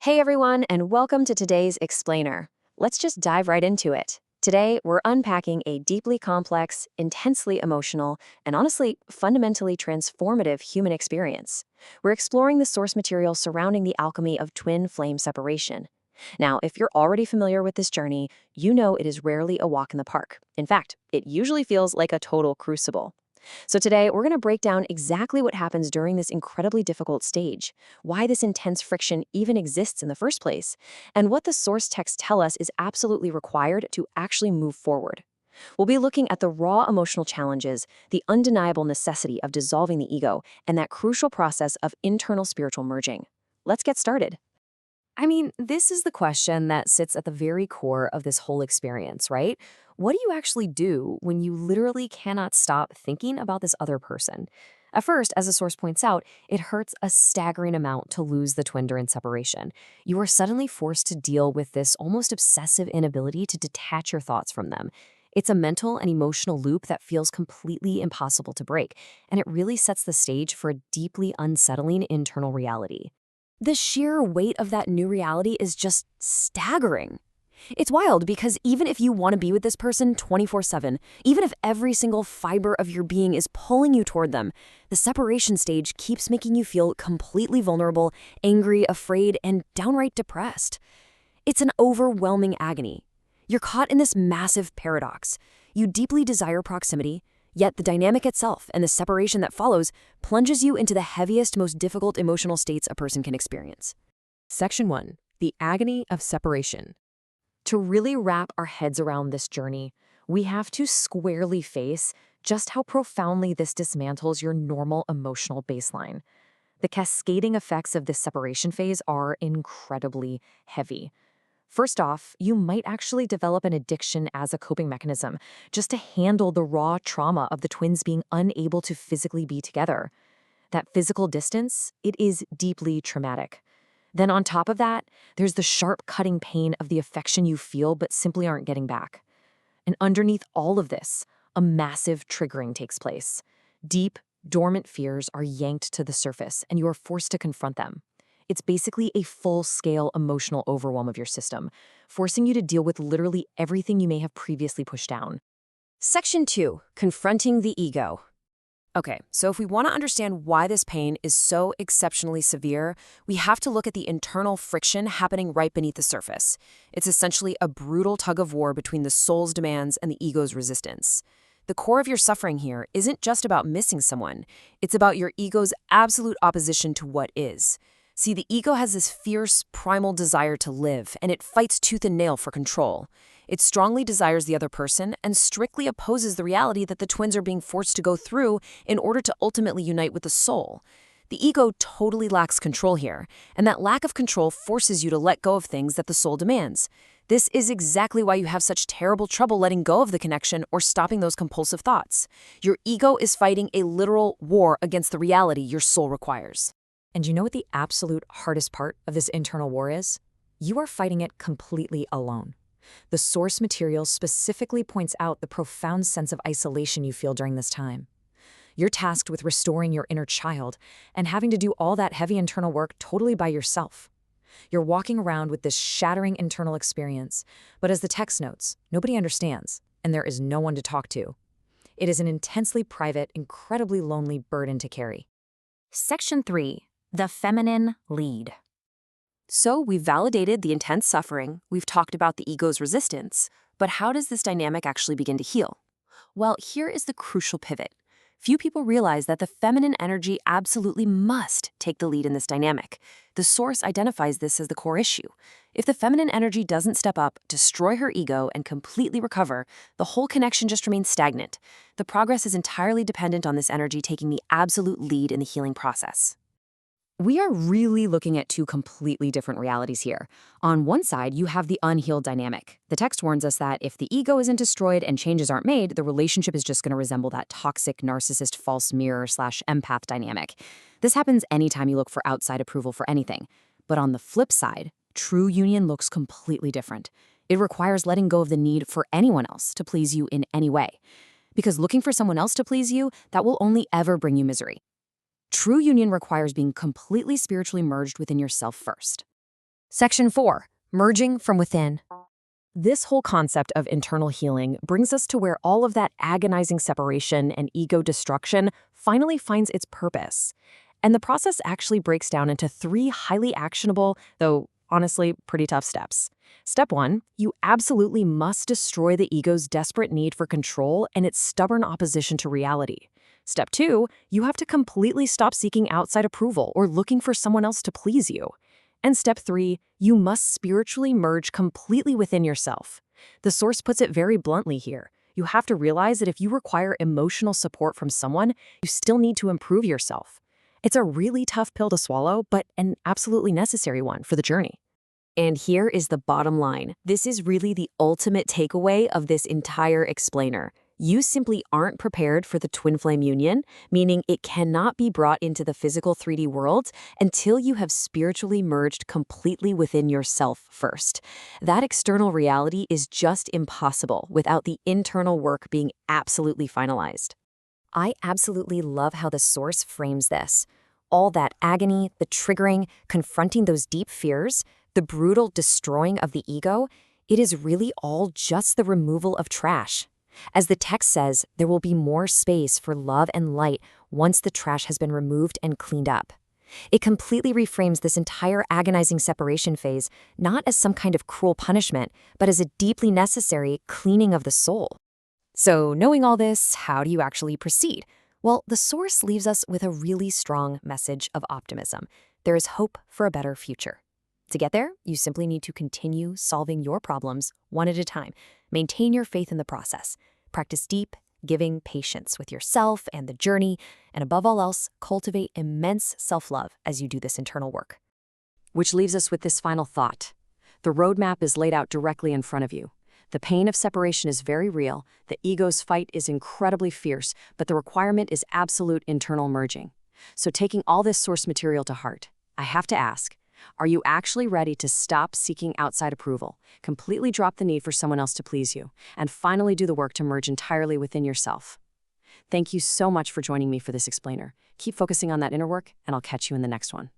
Hey everyone, and welcome to today's Explainer. Let's just dive right into it. Today, we're unpacking a deeply complex, intensely emotional, and honestly, fundamentally transformative human experience. We're exploring the source material surrounding the alchemy of twin flame separation. Now, if you're already familiar with this journey, you know it is rarely a walk in the park. In fact, it usually feels like a total crucible. So today, we're going to break down exactly what happens during this incredibly difficult stage, why this intense friction even exists in the first place, and what the source texts tell us is absolutely required to actually move forward. We'll be looking at the raw emotional challenges, the undeniable necessity of dissolving the ego, and that crucial process of internal spiritual merging. Let's get started. This is the question that sits at the very core of this whole experience, right? What do you actually do when you literally cannot stop thinking about this other person? At first, as the source points out, it hurts a staggering amount to lose the twin during separation. You are suddenly forced to deal with this almost obsessive inability to detach your thoughts from them. It's a mental and emotional loop that feels completely impossible to break, and it really sets the stage for a deeply unsettling internal reality. The sheer weight of that new reality is just staggering. It's wild because even if you want to be with this person 24/7, even if every single fiber of your being is pulling you toward them, the separation stage keeps making you feel completely vulnerable, angry, afraid, and downright depressed. It's an overwhelming agony. You're caught in this massive paradox. You deeply desire proximity, yet the dynamic itself and the separation that follows plunges you into the heaviest, most difficult emotional states a person can experience. Section 1. The Agony of Separation. To really wrap our heads around this journey, we have to squarely face just how profoundly this dismantles your normal emotional baseline. The cascading effects of this separation phase are incredibly heavy. First off, you might actually develop an addiction as a coping mechanism, just to handle the raw trauma of the twins being unable to physically be together. That physical distance, it is deeply traumatic. Then on top of that, there's the sharp cutting pain of the affection you feel but simply aren't getting back. And underneath all of this, a massive triggering takes place. Deep, dormant fears are yanked to the surface, and you are forced to confront them. It's basically a full-scale emotional overwhelm of your system, forcing you to deal with literally everything you may have previously pushed down. Section 2. Confronting the ego. Okay, so if we want to understand why this pain is so exceptionally severe, we have to look at the internal friction happening right beneath the surface. It's essentially a brutal tug of war between the soul's demands and the ego's resistance. The core of your suffering here isn't just about missing someone, it's about your ego's absolute opposition to what is. See, the ego has this fierce, primal desire to live, and it fights tooth and nail for control. It strongly desires the other person and strictly opposes the reality that the twins are being forced to go through in order to ultimately unite with the soul. The ego totally lacks control here, and that lack of control forces you to let go of things that the soul demands. This is exactly why you have such terrible trouble letting go of the connection or stopping those compulsive thoughts. Your ego is fighting a literal war against the reality your soul requires. And you know what the absolute hardest part of this internal war is? You are fighting it completely alone. The source material specifically points out the profound sense of isolation you feel during this time. You're tasked with restoring your inner child and having to do all that heavy internal work totally by yourself. You're walking around with this shattering internal experience, but as the text notes, nobody understands, and there is no one to talk to. It is an intensely private, incredibly lonely burden to carry. Section 3. The feminine lead. So we've validated the intense suffering, we've talked about the ego's resistance, but how does this dynamic actually begin to heal? Well, here is the crucial pivot. Few people realize that the feminine energy absolutely must take the lead in this dynamic. The source identifies this as the core issue. If the feminine energy doesn't step up, destroy her ego, and completely recover, the whole connection just remains stagnant. The progress is entirely dependent on this energy taking the absolute lead in the healing process. We are really looking at two completely different realities here. On one side, you have the unhealed dynamic. The text warns us that if the ego isn't destroyed and changes aren't made, the relationship is just going to resemble that toxic narcissist false mirror/empath dynamic. This happens anytime you look for outside approval for anything. But on the flip side, true union looks completely different. It requires letting go of the need for anyone else to please you in any way. Because looking for someone else to please you, that will only ever bring you misery. True union requires being completely spiritually merged within yourself first. Section 4. Merging from within. This whole concept of internal healing brings us to where all of that agonizing separation and ego destruction finally finds its purpose. And the process actually breaks down into 3 highly actionable, though honestly pretty tough steps. Step 1, you absolutely must destroy the ego's desperate need for control and its stubborn opposition to reality. Step 2, you have to completely stop seeking outside approval or looking for someone else to please you. And step 3, you must spiritually merge completely within yourself. The source puts it very bluntly here. You have to realize that if you require emotional support from someone, you still need to improve yourself. It's a really tough pill to swallow, but an absolutely necessary one for the journey. And here is the bottom line. This is really the ultimate takeaway of this entire explainer. You simply aren't prepared for the twin flame union, meaning it cannot be brought into the physical 3D world until you have spiritually merged completely within yourself first. That external reality is just impossible without the internal work being absolutely finalized. I absolutely love how the source frames this. All that agony, the triggering, confronting those deep fears, the brutal destroying of the ego, it is really all just the removal of trash. As the text says, there will be more space for love and light once the trash has been removed and cleaned up. It completely reframes this entire agonizing separation phase not as some kind of cruel punishment, but as a deeply necessary cleaning of the soul. So, knowing all this, how do you actually proceed? Well, the source leaves us with a really strong message of optimism. There is hope for a better future. To get there, you simply need to continue solving your problems one at a time. Maintain your faith in the process. Practice deep, giving patience with yourself and the journey, and above all else, cultivate immense self-love as you do this internal work. Which leaves us with this final thought. The roadmap is laid out directly in front of you. The pain of separation is very real, the ego's fight is incredibly fierce, but the requirement is absolute internal merging. So taking all this source material to heart, I have to ask, are you actually ready to stop seeking outside approval, completely drop the need for someone else to please you, and finally do the work to merge entirely within yourself? Thank you so much for joining me for this explainer. Keep focusing on that inner work, and I'll catch you in the next one.